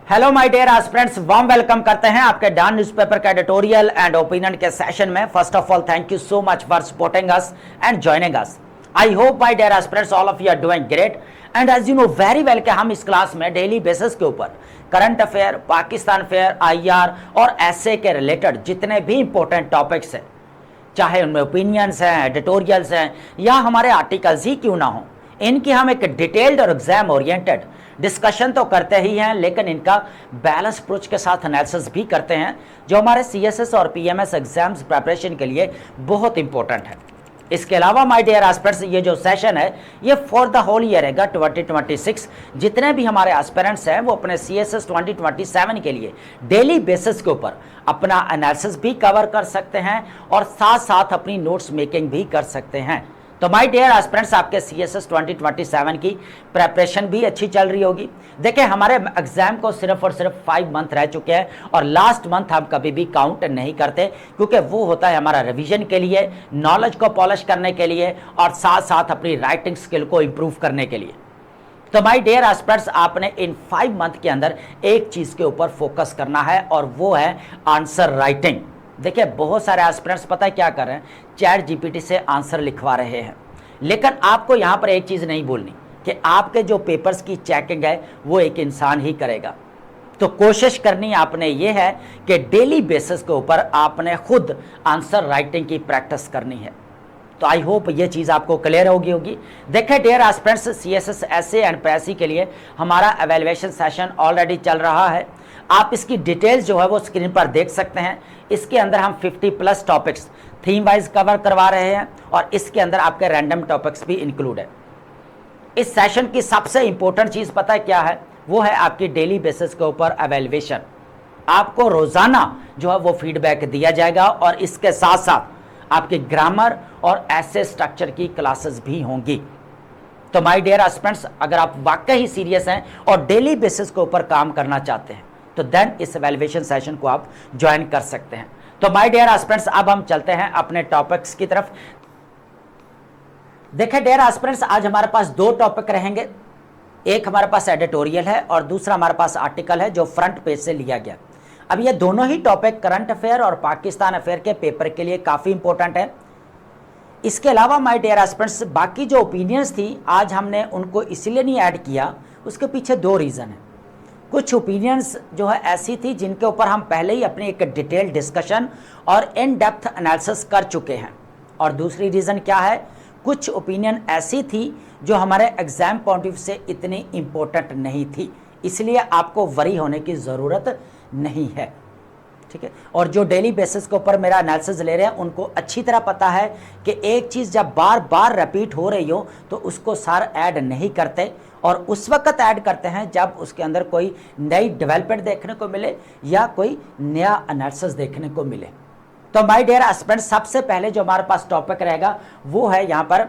Hello my dear aspirants, warm welcome करते हैं आपके डॉन न्यूज़पेपर का एडिटोरियल एंड ओपिनियन के सेशन में। First of all thank you so much for supporting us and joining us. I hope my dear aspirants all of you are doing great and as you know very well कि हम इस क्लास में daily basis के ऊपर current affair, Pakistan affair, IR और SA के related जितने भी इंपॉर्टेंट टॉपिक्स हैं, चाहे उनमें ओपिनियंस हैं, एडिटोरियल्स हैं या हमारे आर्टिकल्स ही क्यों ना हो, इनकी हम एक डिटेल्ड और एग्जाम ओरिएंटेड डिस्कशन तो करते ही हैं, लेकिन इनका बैलेंस अप्रोच के साथ एनालिसिस भी करते हैं, जो हमारे सीएसएस और पीएमएस एग्जाम्स प्रिपरेशन के लिए बहुत इंपॉर्टेंट है। इसके अलावा माय डियर एस्पिरेंट्स, ये जो सेशन है ये फॉर द होल ईयर रहेगा 2026। जितने भी हमारे एस्पिरेंट्स हैं वो अपने सीएसएस 2027 के लिए डेली बेसिस के ऊपर अपना एनालिसिस भी कवर कर सकते हैं और साथ साथ अपनी नोट्स मेकिंग भी कर सकते हैं। तो माय डियर एस्पिरेंट्स, आपके सीएसएस 2027 की प्रिपरेशन भी अच्छी चल रही होगी। देखिए, हमारे एग्जाम को सिर्फ और सिर्फ 5 मंथ रह चुके हैं और लास्ट मंथ हम कभी भी काउंट नहीं करते, क्योंकि वो होता है हमारा रिवीजन के लिए, नॉलेज को पॉलिश करने के लिए और साथ साथ अपनी राइटिंग स्किल को इंप्रूव करने के लिए। तो माय डियर एस्पिरेंट्स, आपने इन 5 मंथ के अंदर एक चीज़ के ऊपर फोकस करना है और वो है आंसर राइटिंग। देखिए, बहुत सारे एस्पिरेंट्स पता है क्या कर रहे हैं, चैट जीपीटी से आंसर लिखवा रहे हैं, लेकिन आपको यहाँ पर एक चीज़ नहीं बोलनी कि आपके जो पेपर्स की चेकिंग है वो एक इंसान ही करेगा। तो कोशिश करनी आपने ये है कि डेली बेसिस के ऊपर आपने खुद आंसर राइटिंग की प्रैक्टिस करनी है। तो आई होप ये चीज़ आपको क्लियर होगी। देखिए dear aspirants, CSS SA and PSC के लिए हमारा एवेल्युएशन सेशन ऑलरेडी चल रहा है। आप इसकी डिटेल्स जो है वो स्क्रीन पर देख सकते हैं। इसके अंदर हम 50+ टॉपिक्स थीम वाइज कवर करवा रहे हैं और इसके अंदर आपके रैंडम टॉपिक्स भी इंक्लूड है। इस सेशन की सबसे इंपॉर्टेंट चीज़ पता है क्या है, वो है आपकी डेली बेसिस के ऊपर एवेल्युएशन। आपको रोज़ाना जो है वो फीडबैक दिया जाएगा और इसके साथ साथ आपके ग्रामर और ऐसे स्ट्रक्चर की क्लासेस भी होंगी। तो माय डियर एस्पिरेंट्स, अगर आप वाकई सीरियस हैं और डेली बेसिस के ऊपर काम करना चाहते हैं तो देन इस एवेल्युएशन सेशन को आप ज्वाइन कर सकते हैं। तो माय डियर एस्पिरेंट्स, अब हम चलते हैं अपने टॉपिक्स की तरफ। देखिए डियर एस्पिरेंट्स, आज हमारे पास 2 टॉपिक रहेंगे। एक हमारे पास एडिटोरियल है और दूसरा हमारे पास आर्टिकल है जो फ्रंट पेज से लिया गया। अब ये दोनों ही टॉपिक करंट अफेयर और पाकिस्तान अफेयर के पेपर के लिए काफ़ी इंपॉर्टेंट है। इसके अलावा माय डियर एस्पिरेंट्स, बाकी जो ओपिनियंस थी आज हमने उनको इसलिए नहीं ऐड किया, उसके पीछे 2 रीज़न है। कुछ ओपिनियंस जो है ऐसी थी जिनके ऊपर हम पहले ही अपनी एक डिटेल डिस्कशन और इन डेप्थ एनालिसिस कर चुके हैं, और दूसरी रीज़न क्या है, कुछ ओपिनियन ऐसी थी जो हमारे एग्जाम पॉइंट ऑफ व्यू से इतनी इम्पोर्टेंट नहीं थी, इसलिए आपको वरी होने की ज़रूरत नहीं है। ठीक है, और जो डेली बेसिस के ऊपर मेरा एनालिसिस ले रहे हैं उनको अच्छी तरह पता है कि एक चीज़ जब बार बार रिपीट हो रही हो तो उसको सर ऐड नहीं करते, और उस वक्त ऐड करते हैं जब उसके अंदर कोई नई डेवलपमेंट देखने को मिले या कोई नया एनालिसिस देखने को मिले। तो माय डियर एस्पिरेंट्स, सबसे पहले जो हमारे पास टॉपिक रहेगा वो है यहाँ पर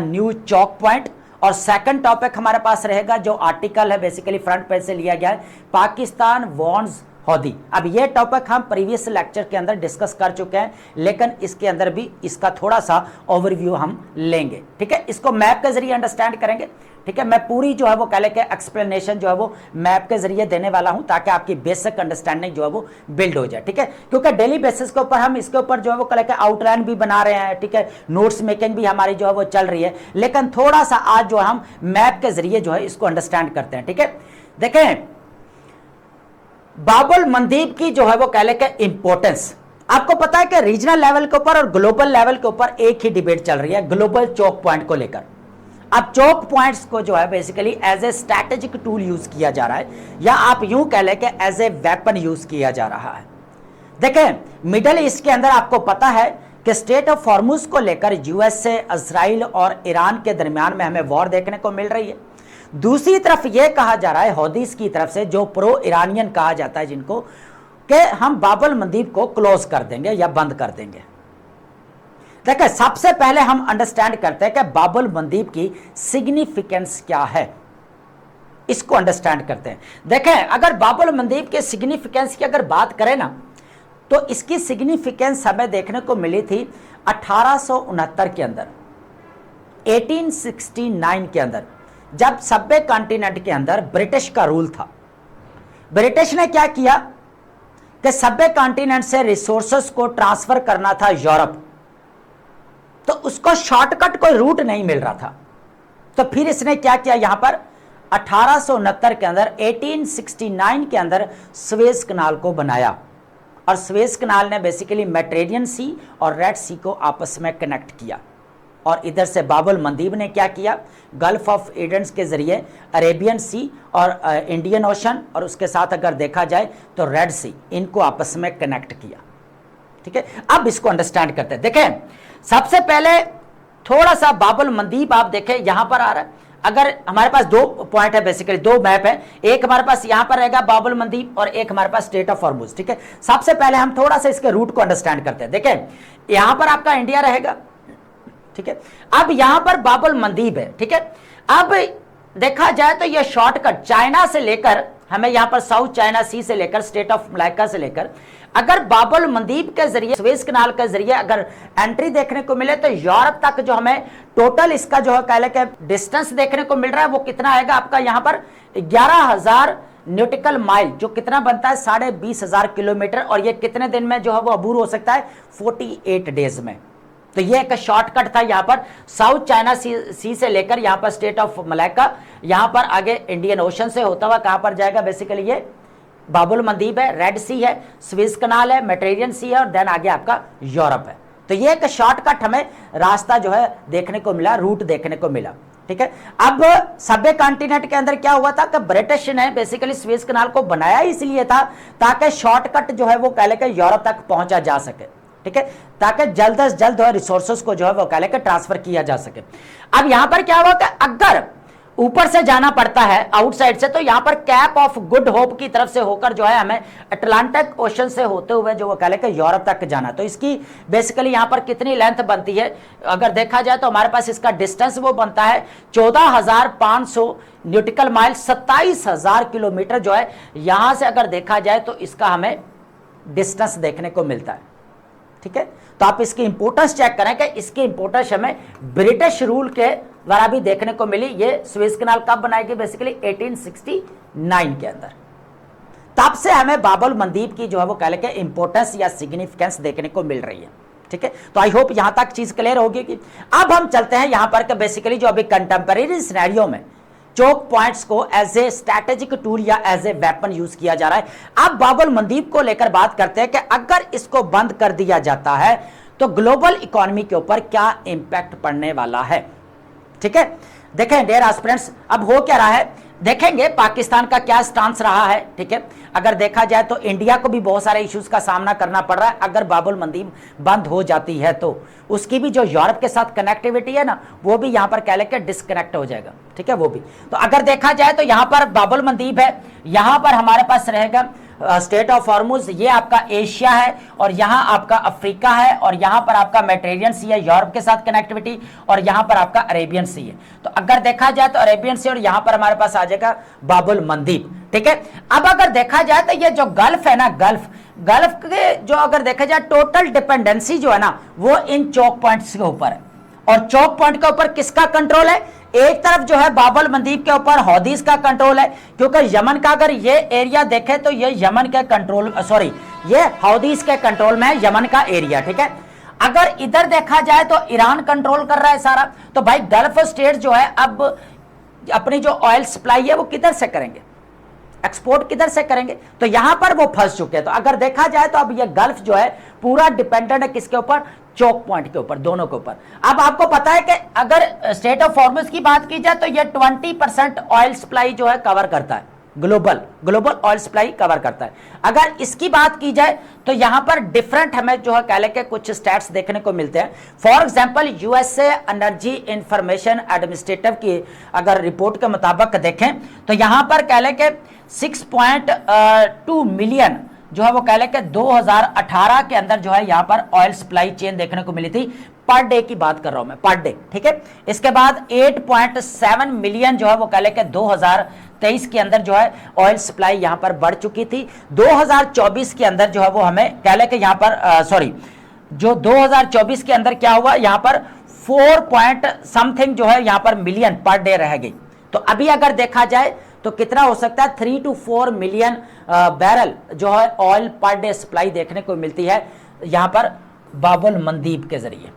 न्यू चॉक पॉइंट, और सेकंड टॉपिक हमारे पास रहेगा जो आर्टिकल है बेसिकली फ्रंट पेज से लिया गया है, पाकिस्तान वॉन्स हौदी। अब ये टॉपिक हम प्रीवियस लेक्चर के अंदर डिस्कस कर चुके हैं, लेकिन इसके अंदर भी इसका थोड़ा सा ओवरव्यू हम लेंगे। ठीक है, इसको मैप के जरिए अंडरस्टैंड करेंगे। ठीक है, मैं पूरी जो है वो कह लेके एक्सप्लेनेशन जो है वो मैप के जरिए देने वाला हूं ताकि आपकी बेसिक अंडरस्टैंडिंग जो है वो बिल्ड हो जाए। ठीक है, क्योंकि डेली बेसिस के ऊपर हम इसके ऊपर जो है वो कह लेके आउटलाइन भी बना रहे हैं। ठीक है, नोट्स मेकिंग भी हमारी जो है वो चल रही है, लेकिन थोड़ा सा आज जो हम मैप के जरिए जो है इसको अंडरस्टैंड करते हैं। ठीक है, देखें बाबुल मंदीब की जो है वो कह लेके इंपॉर्टेंस, आपको पता है कि रीजनल लेवल के ऊपर और ग्लोबल लेवल के ऊपर एक ही डिबेट चल रही है ग्लोबल चोक पॉइंट को लेकर। अब चोक पॉइंट्स को जो है basically as a strategic tool use किया जा रहा है, या आप यूं कह लें कि एज ए वेपन यूज किया जा रहा है। देखें, मिडल ईस्ट के अंदर आपको पता है कि स्टेट ऑफ हॉर्मुज को लेकर यूएसए, इजराइल और ईरान के दरमियान में हमें वॉर देखने को मिल रही है। दूसरी तरफ यह कहा जा रहा है हौदीस की तरफ से, जो प्रो ईरानियन कहा जाता है जिनको, कि हम बाबुल मंदीब को क्लोज कर देंगे या बंद कर देंगे। देखिए, सबसे पहले हम अंडरस्टैंड करते हैं कि बाबुल मंदीब की सिग्निफिकेंस क्या है, इसको अंडरस्टैंड करते हैं। देखें, अगर बाबुल मंदीब के सिग्निफिकेंस की अगर बात करें ना, तो इसकी सिग्निफिकेंस हमें देखने को मिली थी 1869 के अंदर, 1869 के अंदर, जब सब्बे कॉन्टिनेंट के अंदर ब्रिटिश का रूल था। ब्रिटिश ने क्या किया कि सभ्य कॉन्टिनेंट से रिसोर्सेस को ट्रांसफर करना था यूरोप, तो उसको शॉर्टकट कोई रूट नहीं मिल रहा था। तो फिर इसने क्या किया, यहां पर 1869 के अंदर 1869 के अंदर स्वेज कनाल को बनाया, और स्वेज कनाल ने बेसिकली मेडिटेरेनियन सी और रेड सी को आपस में कनेक्ट किया। और इधर से बाबुल मंदीब ने क्या किया, गल्फ ऑफ एडन के जरिए अरेबियन सी और इंडियन ओशन, और उसके साथ अगर देखा जाए तो रेड सी, इनको आपस में कनेक्ट किया। ठीक है, अब इसको अंडरस्टैंड करते हैं। देखें, सबसे पहले थोड़ा सा बाबुल मंदीब आप देखें यहां पर आ रहा है। अगर हमारे पास दो पॉइंट है, बेसिकली दो मैप है, एक हमारे पास यहां पर रहेगा बाबुल मंदीब और एक हमारे पास स्टेट ऑफ हॉर्मुज। ठीक है, सबसे पहले हम थोड़ा सा इसके रूट को अंडरस्टैंड करते हैं। देखें, यहां पर आपका इंडिया रहेगा। ठीक है, अब यहां पर बाबुल मंदीब है। ठीक है, अब देखा जाए तो यह शॉर्टकट चाइना से लेकर, हमें यहां पर साउथ चाइना सी से लेकर, स्टेट ऑफ मलाइका से लेकर, अगर बाबुल मंदीब के जरिए, स्वेज कनाल के जरिए अगर एंट्री देखने को मिले तो यूरोप तक जो हमें टोटल इसका जो है कह के डिस्टेंस देखने को मिल रहा है, वो कितना आएगा आपका यहां पर 11,000 न्यूटिकल माइल, जो कितना बनता है 20,500 किलोमीटर। और ये कितने दिन में जो है वो अबूर हो सकता है, 48 डेज में। तो ये एक शॉर्टकट था यहां पर साउथ चाइना सी से लेकर यहां पर स्टेट ऑफ मलाइका, यहां पर आगे इंडियन ओशन से होता हुआ कहां पर जाएगा, बेसिकली ये बाबुल मंदीब है, रेड सी है, स्विस कनाल है, मेडिटेरेनियन सी है, और देन आगे आपका यूरोप है। तो ये एक शॉर्टकट हमें रास्ता जो है देखने को मिला, रूट देखने को मिला। ठीक है, अब सभ्य कॉन्टिनेंट के अंदर क्या हुआ था कि ब्रिटिश ने बेसिकली स्वेज कनाल को बनाया इसलिए था ताकि शॉर्टकट जो है वो कह लेकर यूरोप तक पहुंचा जा सके। ठीक है, ताकि जल्द से जल्द रिसोर्सेस को जो है वो कह लेकर ट्रांसफर किया जा सके। अब यहां पर क्या हुआ कि अगर ऊपर से जाना पड़ता है आउटसाइड से, तो यहां पर कैप ऑफ गुड होप की तरफ से होकर जो है हमें अटलांटिक ओशन से होते हुए जो वो कह लेकर यूरोप तक जाना। तो इसकी बेसिकली यहां पर कितनी लेंथ बनती है, अगर देखा जाए तो हमारे पास इसका डिस्टेंस वो बनता है 14,500 न्यूटिकल माइल, 27,000 किलोमीटर जो है यहां से अगर देखा जाए तो इसका हमें डिस्टेंस देखने को मिलता है। ठीक है, तो आप इसकी इंपोर्टेंस चेक करें कि इसकी इंपोर्टेंस हमें ब्रिटिश रूल के द्वारा भी देखने को मिली। ये स्वेज कनाल कब बनाई गई, बेसिकली 1869 के अंदर। तब से हमें बाबुल मंदीब की जो है वो कह लेके इंपोर्टेंस या सिग्निफिकेंस देखने को मिल रही है। ठीक है, तो आई होप यहां तक चीज क्लियर होगी। कि अब हम चलते हैं यहां पर बेसिकली जो अभी कंटेम्परेरी सिनेरियो में चोक पॉइंट्स को एज ए स्ट्रैटेजिक टूल या एज ए वेपन यूज किया जा रहा है। अब बाबुल मंदीब को लेकर बात करते हैं कि अगर इसको बंद कर दिया जाता है तो ग्लोबल इकोनॉमी के ऊपर क्या इंपैक्ट पड़ने वाला है। ठीक है, देखें डियर एस्पिरेंट्स, अब हो क्या रहा है, देखेंगे पाकिस्तान का क्या स्टांस रहा है। ठीक है, अगर देखा जाए तो इंडिया को भी बहुत सारे इश्यूज का सामना करना पड़ रहा है। अगर बाबुल मंदीब बंद हो जाती है तो उसकी भी जो यूरोप के साथ कनेक्टिविटी है ना, वो भी यहां पर कह लेके डिस्कनेक्ट हो जाएगा। ठीक है, वो भी तो अगर देखा जाए तो यहां पर बाबुल मंदीब है, यहां पर हमारे पास रहेगा स्टेट ऑफ हॉर्मुज, ये आपका एशिया है, और यहां आपका अफ्रीका है, और यहां पर आपका मेडिटेरेनियन सी है यूरोप के साथ कनेक्टिविटी, और यहां पर आपका अरेबियन सी है। तो अगर देखा जाए तो अरेबियन सी और यहां पर हमारे पास आ जाएगा बाबुल मंदीब। ठीक है, अब अगर देखा जाए तो ये जो गल्फ है ना, गल्फ के जो अगर देखा जाए टोटल डिपेंडेंसी जो है ना वो इन चौक पॉइंट्स के ऊपर है। और चौक पॉइंट के ऊपर किसका कंट्रोल है, एक तरफ जो है बाबुल मंदीब के ऊपर हौदीस का कंट्रोल है, क्योंकि यमन का अगर ये एरिया देखे तो ये यमन के कंट्रोल, सॉरी ये हौदीस के कंट्रोल में है, यमन का एरिया। ठीक है, अगर इधर देखा जाए तो ईरान कंट्रोल कर रहा है सारा। तो भाई गल्फ स्टेट जो है अब अपनी जो ऑयल सप्लाई है वो किधर से करेंगे, एक्सपोर्ट किधर से करेंगे, तो यहां पर वो फंस चुके हैं। तो अगर देखा जाए तो अब ये गल्फ जो है पूरा डिपेंडेंट है किसके ऊपर, चोक पॉइंट के ऊपर, दोनों के ऊपर। अब आपको पता है कि अगर स्टेट ऑफ हॉर्मुज की बात की जाए तो ये 20% ऑयल सप्लाई जो है कवर करता है, ग्लोबल ऑयल सप्लाई कवर करता है। अगर इसकी बात की जाए तो यहां पर डिफरेंट हमें जो है कह लेके कुछ स्टैट्स देखने को मिलते हैं। For example USA energy information administrative की अगर रिपोर्ट के मुताबिक देखें तो यहां पर कह लेके 6.2 मिलियन जो है वो कह लेके 2018 के अंदर जो है यहां पर ऑयल सप्लाई चेन देखने को मिली थी, पर डे की बात कर रहा हूं मैं, पर डे। ठीक है, इसके बाद 8.7 मिलियन जो है वो कह लेके 2023 के अंदर जो है ऑयल सप्लाई यहां पर बढ़ चुकी थी। 2024 के अंदर जो है वो हमें कह लेके यहां पर जो 2024 के अंदर क्या हुआ, यहां पर 4 पॉइंट समथिंग जो है यहां पर मिलियन पर डे रह गई। तो अभी अगर देखा जाए तो कितना हो सकता है 3 to 4 मिलियन बैरल जो है ऑयल पर डे सप्लाई देखने को मिलती है यहां पर बाबुल मंदीब के जरिए।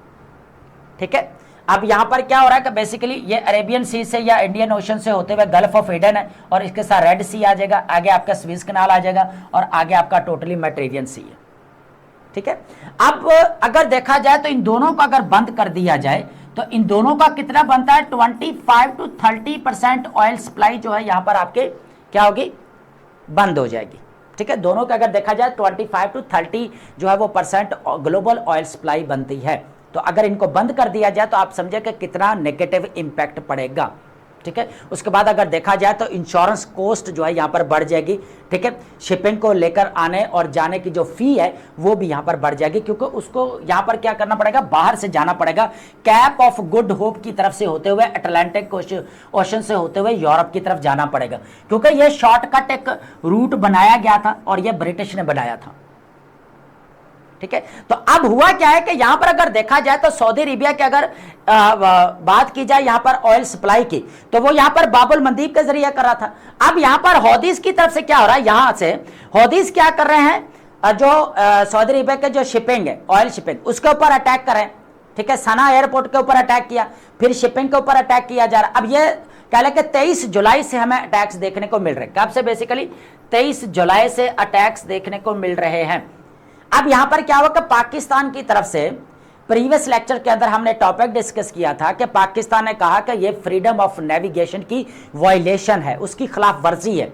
ठीक है, अब यहां पर क्या हो रहा है कि बेसिकली ये अरेबियन सी से या इंडियन ओशन से होते हुए गल्फ ऑफ एडन है और इसके साथ रेड सी आ जाएगा, आगे आपका स्विस कनाल आ जाएगा और आगे आपका टोटली मेडिटेरियन सी है। ठीक है, अब अगर देखा जाए तो इन दोनों को अगर बंद कर दिया जाए तो इन दोनों का कितना बनता है 25 to 30% ऑयल सप्लाई जो है यहां पर आपके क्या होगी, बंद हो जाएगी। ठीक है, दोनों का अगर देखा जाए 25 to 30 जो है वो परसेंट ग्लोबल ऑयल सप्लाई बनती है। तो अगर इनको बंद कर दिया जाए तो आप समझे कि कितना नेगेटिव इंपैक्ट पड़ेगा। ठीक है, उसके बाद अगर देखा जाए तो इंश्योरेंस कॉस्ट जो है यहां पर बढ़ जाएगी। ठीक है, शिपिंग को लेकर आने और जाने की जो फी है वो भी यहां पर बढ़ जाएगी, क्योंकि उसको यहां पर क्या करना पड़ेगा, बाहर से जाना पड़ेगा, कैप ऑफ गुड होप की तरफ से होते हुए अटलांटिक ओशन से होते हुए यूरोप की तरफ जाना पड़ेगा, क्योंकि यह शॉर्टकट एक रूट बनाया गया था और यह ब्रिटिश ने बनाया था। ठीक है, तो अब हुआ क्या है कि यहां पर अगर देखा जाए तो सऊदी अरेबिया की अगर बात की जाए यहां पर ऑयल सप्लाई की, तो वो यहां पर बाबुल मंदीब के जरिए कर रहा था। अब यहां पर हौदीज की तरफ से क्या हो रहा है, यहां से हौदीज क्या कर रहे हैं, जो सऊदी अरेबिया के जो शिपिंग है, ऑयल शिपिंग, उसके ऊपर अटैक कर रहे हैं। ठीक है, सना एयरपोर्ट के ऊपर अटैक किया, फिर शिपिंग के ऊपर अटैक किया जा रहा है। अब ये कह लें कि 23 जुलाई से हमें अटैक्स देखने को मिल रहे हैं। कब से, बेसिकली 23 जुलाई से अटैक्स देखने को मिल रहे हैं। अब यहां पर क्या हुआ कि पाकिस्तान की तरफ से प्रीवियस लेक्चर के अंदर हमने टॉपिक डिस्कस किया था कि पाकिस्तान ने कहा कि यह फ्रीडम ऑफ नेविगेशन की वायलेशन है, उसकी खिलाफ वर्जी है।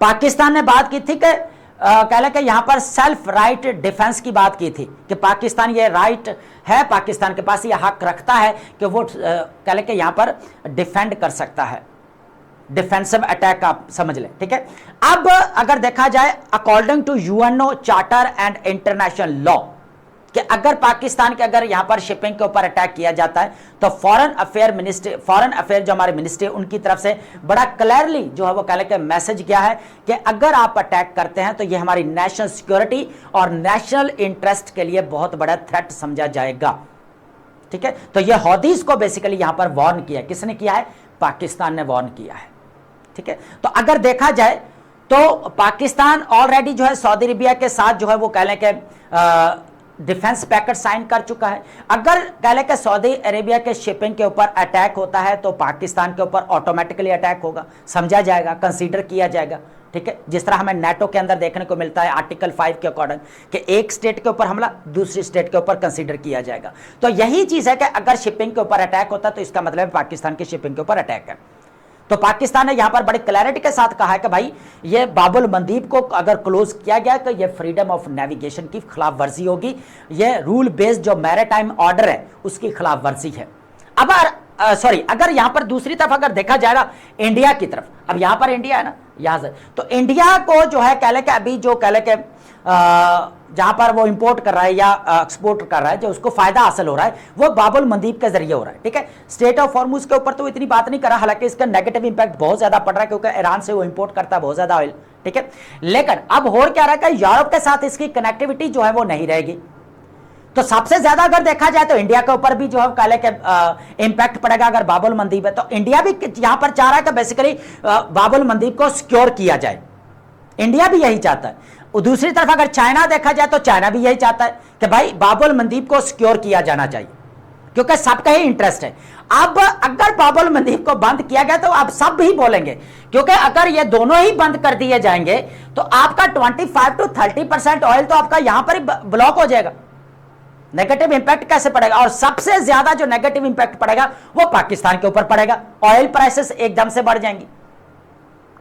पाकिस्तान ने बात की थी कि कह लें कि यहां पर सेल्फ राइट डिफेंस की बात की थी कि पाकिस्तान ये राइट है, पाकिस्तान के पास ये हक रखता है कि वो कह लें कि यहां पर डिफेंड कर सकता है, डिफेंसिव अटैक आप समझ लें। ठीक है, अब अगर देखा जाए according to UNO charter and international law कि अगर पाकिस्तान के अगर यहां पर शिपिंग के ऊपर अटैक किया जाता है तो फॉरेन अफेयर जो हमारे मिनिस्ट्री उनकी तरफ से बड़ा क्लियरली जो है वो कह लें मैसेज किया है कि अगर आप अटैक करते हैं तो ये हमारी नेशनल सिक्योरिटी और नेशनल इंटरेस्ट के लिए बहुत बड़ा थ्रेट समझा जाएगा। ठीक है, तो ये हौदीज को बेसिकली यहां पर वार्न किया, किसने किया है, पाकिस्तान ने वार्न किया है। ठीक है, तो अगर देखा जाए तो पाकिस्तान ऑलरेडी जो है सऊदी अरेबिया के साथ जो है वो कह लें कि डिफेंस पैकेट साइन कर चुका है। अगर कह लें कि सऊदी अरेबिया के शिपिंग के ऊपर अटैक होता है तो पाकिस्तान के ऊपर ऑटोमेटिकली अटैक होगा, समझा जाएगा, कंसीडर किया जाएगा। ठीक है, जिस तरह हमें नेटो के अंदर देखने को मिलता है आर्टिकल 5 के अकॉर्डिंग कि एक स्टेट के ऊपर हमला दूसरी स्टेट के ऊपर कंसीडर किया जाएगा। तो यही चीज है कि अगर शिपिंग के ऊपर अटैक होता है तो इसका मतलब है पाकिस्तान की शिपिंग के ऊपर अटैक है। तो पाकिस्तान ने यहां पर बड़ी क्लैरिटी के साथ कहा है कि भाई ये बाबुल मंदीब को अगर क्लोज किया गया तो ये फ्रीडम ऑफ नेविगेशन की खिलाफ वर्जी होगी, ये रूल बेस्ड जो मैरीटाइम ऑर्डर है उसकी खिलाफ वर्जी है। अब अगर यहां पर दूसरी तरफ अगर देखा जाएगा इंडिया की तरफ, अब यहां पर इंडिया है ना यहां से, तो इंडिया को जो है कह लें कि अभी जो कह लें कि जहां पर वो इंपोर्ट कर रहा है या एक्सपोर्ट कर रहा है, जो उसको फायदा हासिल हो रहा है वो बाबुल मंदीब के जरिए हो रहा है। ठीक है, स्टेट ऑफ हॉर्मुज के ऊपर तो इतनी बात नहीं कर रहा, हालांकि इसका नेगेटिव इंपैक्ट बहुत ज्यादा पड़ रहा है क्योंकि ईरान से वो इंपोर्ट करता है बहुत ज्यादा ऑयल। ठीक है, लेकिन अब हो क्या रहा है कि यूरोप के साथ इसकी कनेक्टिविटी जो है वो नहीं रहेगी, तो सबसे ज्यादा अगर देखा जाए तो इंडिया के ऊपर भी जो है काले के इंपैक्ट पड़ेगा अगर बाबुल मंदीब है। तो इंडिया भी यहां पर चाह रहा है कि बेसिकली बाबुल मंदीब को सिक्योर किया जाए, इंडिया भी यही चाहता है। दूसरी तरफ अगर चाइना देखा जाए तो चाइना भी यही चाहता है कि भाई बाबुल मंदीब को सिक्योर किया जाना चाहिए, क्योंकि सबका ही इंटरेस्ट है। अब अगर बाबुल मंदीब को बंद किया गया तो अब सब भी बोलेंगे, क्योंकि अगर ये दोनों ही बंद कर दिए जाएंगे तो आपका 25 to 30% ऑयल तो आपका यहां पर ही ब्लॉक हो जाएगा। नेगेटिव इंपैक्ट कैसे पड़ेगा, और सबसे ज्यादा जो नेगेटिव इंपैक्ट पड़ेगा वो पाकिस्तान के ऊपर पड़ेगा, ऑयल प्राइसेस एकदम से बढ़ जाएंगी।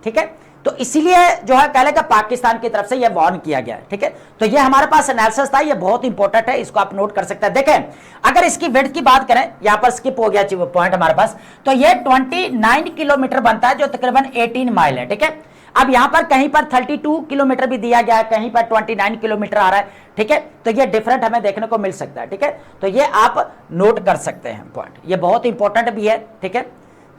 ठीक है, तो इसीलिए जो है कह लेगा पाकिस्तान की तरफ से ये वार्न किया गया है। ठीक है, तो ये हमारे पास एनालिसिस था, ये बहुत इंपॉर्टेंट है, इसको आप नोट कर सकते हैं। देखें अगर इसकी विड्थ की बात करें, यहां पर स्किप हो गया पॉइंट हमारे पास, तो ये 29 किलोमीटर बनता है जो तकरीबन 18 माइल है। ठीक है, अब यहां पर कहीं पर 32 किलोमीटर भी दिया गया है, कहीं पर 29 किलोमीटर आ रहा है। ठीक है, तो ये डिफरेंट हमें देखने को मिल सकता है। ठीक है, तो ये आप नोट कर सकते हैं पॉइंट, ये बहुत इंपॉर्टेंट भी है। ठीक है,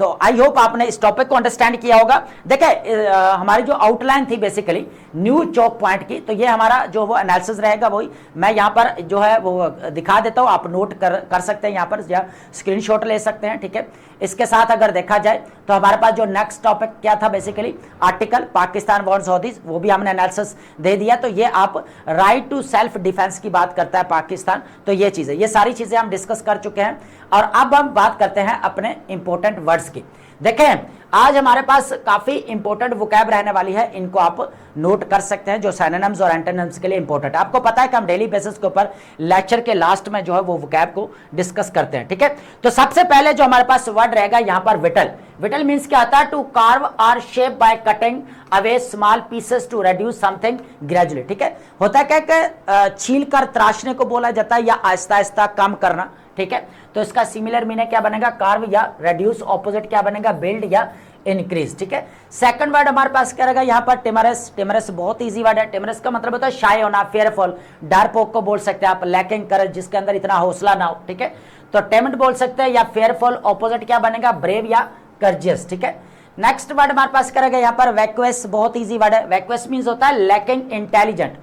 तो आई होप आपने इस टॉपिक को अंडरस्टैंड किया होगा। देखिए हमारी जो आउटलाइन थी बेसिकली न्यू चौक पॉइंट की, तो ये हमारा जो वो एनालिसिस रहेगा वही मैं यहाँ पर जो है वो दिखा देता हूँ, आप नोट कर सकते हैं यहाँ पर या स्क्रीनशॉट ले सकते हैं, ठीक है। इसके साथ अगर देखा जाए तो हमारे पास जो नेक्स्ट टॉपिक क्या था बेसिकली आर्टिकल पाकिस्तान वांट्स हौदीज, वो भी हमने एनालिसिस दे दिया। तो ये आप राइट टू सेल्फ डिफेंस की बात करता है पाकिस्तान, तो ये चीजें, ये सारी चीजें हम डिस्कस कर चुके हैं। और अब हम बात करते हैं अपने इंपॉर्टेंट वर्ड्स की। देखें आज हमारे पास काफी इंपॉर्टेंट वोकैब रहने वाली है, इनको आप नोट कर सकते हैं जो सिनोनिम्स और एंटोनिम्स के लिए इंपॉर्टेंट है। आपको पता है कि हम डेली बेसिस के ऊपर लेक्चर के लास्ट में जो है वो वोकैब को डिस्कस करते हैं, ठीक है। तो सबसे पहले जो हमारे पास वर्ड रहेगा यहाँ पर विटल। विटल मीन्स क्या आता है? To carve or shape by cutting away small pieces to reduce something gradually, ठीक है। होता है क्या कि छील कर तराशने को बोला जाता है या आहिस्ता आहिस्ता कम करना, ठीक है। तो इसका सिमिलर मीनिंग क्या बनेगा? कार्व या रेड्यूस, ऑपोजिट क्या बनेगा? बिल्ड या इंक्रीज, ठीक है। सेकंड वर्ड हमारे पास क्या रहेगा यहाँ पर? टिमरस। टिमरस बहुत इजी वर्ड है। टिमरस का मतलब होता है शाय होना, फेयरफुल। डरपोक को बोल सकते हैं आप, लैकिंग करेज, जिसके अंदर इतना हौसला ना हो, ठीक है। तो टेमिड बोल सकते हैं या फेयरफुल, ऑपोजिट क्या बनेगा? ब्रेव या कर्जियस, ठीक है। नेक्स्ट वर्ड हमारे पास क्या रहेगा यहाँ पर? वैक्वेस। बहुत इजी वर्ड है। वैक्वेस मीन्स होता है लैकिंग इंटेलिजेंट,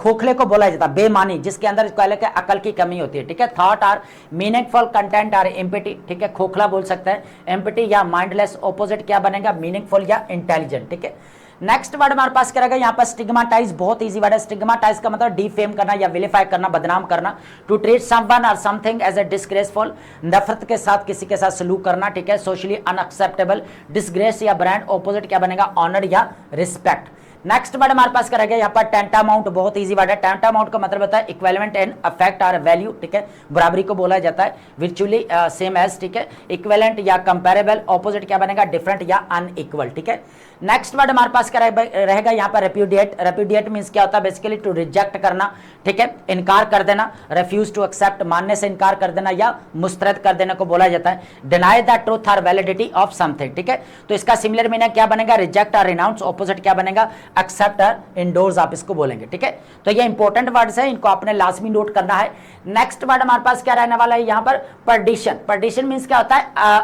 खोखले को बोला जाता है, बेमानी, जिसके अंदर अकल की कमी होती है, ठीक है। Thought are meaningful, content are empty, ठीक है। खोखला बोल सकते हैं, एम्पटी या माइंडलेस, ऑपोजिट क्या बनेगा? मीनिंगफुल या इंटेलिजेंट, ठीक है। नेक्स्ट वर्ड हमारे पास क्या रहेगा यहाँ पर? स्टिग्माटाइज। बहुत इजी वर्ड है। स्टिग्माटाइज का मतलब डिफेम करना या विलिफाई करना, बदनाम करना। टू ट्रीट समवन और समथिंग एज ए डिस्ग्रेसफुल, नफरत के साथ किसी के साथ सलूक करना, ठीक है। सोशली अनएक्सेप्टेबल, डिस्ग्रेस या ब्रांड, ऑपोजिट क्या बनेगा? ऑनर या रिस्पेक्ट। नेक्स्ट वर्ड हमारे पास क्या रहेगा यहाँ पर? टेंटामाउंट। बहुत इजी वर्ड है। टेंटामाउंट का मतलब होता है इक्विवेलेंट इन अफेक्ट और वैल्यू, ठीक है। बराबरी को बोला जाता है। वर्चुअली सेम एज, ठीक है। इक्विवेलेंट या कंपेरेबल, ऑपोजिट क्या बनेगा? डिफरेंट या अनइक्वल, ठीक है। नेक्स्ट वर्ड हमारे पास क्या रहेगा यहाँ पर? रेप्यूडिएट। रेप्यूडिएट मीन्स क्या होता है? बेसिकली टू रिजेक्ट करना, ठीक है, इनकार कर देना। रेफ्यूज टू एक्सेप्ट, मानने से इनकार कर देना या मुस्तरद कर देने को बोला जाता है। डिनाई द ट्रूथ और वैलिडिटी ऑफ समथिंग, ठीक है। तो इसका सिमिलर मीनिंग क्या बनेगा? रिजेक्ट और रिनाउंस, ऑपोजिट क्या बनेगा? एक्सेप्ट और इंडोर्स, आप इसको बोलेंगे, ठीक है। तो ये इंपॉर्टेंट वर्ड्स है, इनको आपने लाजमी नोट करना है। नेक्स्ट वर्ड हमारे पास क्या रहने वाला है यहाँ पर? परडिशन। परडिशन मीन्स क्या होता है?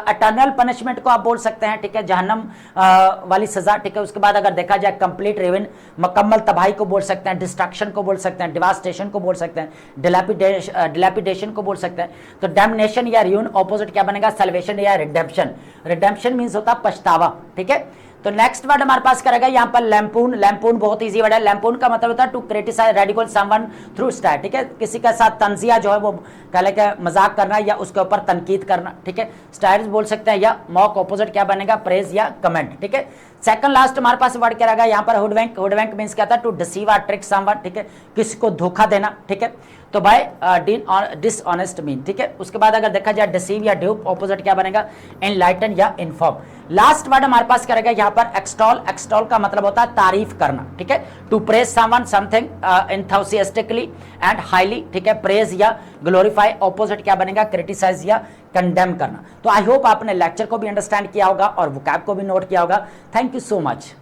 एटर्नल पनिशमेंट को आप बोल सकते हैं, ठीक है, जहन्नम वाली सजा, ठीक है। उसके बाद अगर देखा जाए कंप्लीट रेविन, मुकम्मल तबाही को बोल सकते हैं, डिस्ट्रक्शन को बोल सकते हैं, डिवास्टेशन को बोल सकते हैं, डिलैपिडेशन को बोल सकते हैं। तो डैमनेशन या रियून, ऑपोजिट क्या बनेगा? सल्वेशन या रिडेम्पशन। रिडेम्पशन मीन्स होता है पछतावा, ठीक है। तो नेक्स्ट वर्ड हमारे पास करेगा यहाँ पर लैम्पून। लैम्पून बहुत इजी वर्ड है। लैम्पून का मतलब होता है to criticize, radical someone through style, ठीक है। किसी के साथ तंजिया जो है वो कह लेके मजाक करना या उसके ऊपर तनकीद करना, ठीक है। स्टाइल्स बोल सकते हैं या मॉक, ऑपोजिट क्या बनेगा? प्रेज या कमेंट, ठीक है। सेकंड लास्ट हमारे पास वर्ड क्या रहेगा यहाँ पर? हुडवैंक। हुडवैंक मीन्स क्या था? टू डिसीव और ट्रिक समवन, ठीक है, किसी को धोखा देना, ठीक है। तो भाई डिसऑनेस्ट मीन, ठीक है। उसके बाद अगर देखा जाए डिसीव या ड्यूप, ऑपोजिट क्या बनेगा? एनलाइटन या इन्फॉर्म। लास्ट वर्ड हमारे पास क्या रहेगा यहाँ पर? एक्सटॉल। एक्सटॉल का मतलब होता है तारीफ करना, ठीक है। To praise someone something enthusiastically and highly, ठीक है। प्रेज या ग्लोरीफाई, ऑपोजिट क्या बनेगा? क्रिटिसाइज या कंडेम करना। तो आई होप आपने लेक्चर को भी अंडरस्टैंड किया होगा और वोकैब को भी नोट किया होगा। Thank you so much.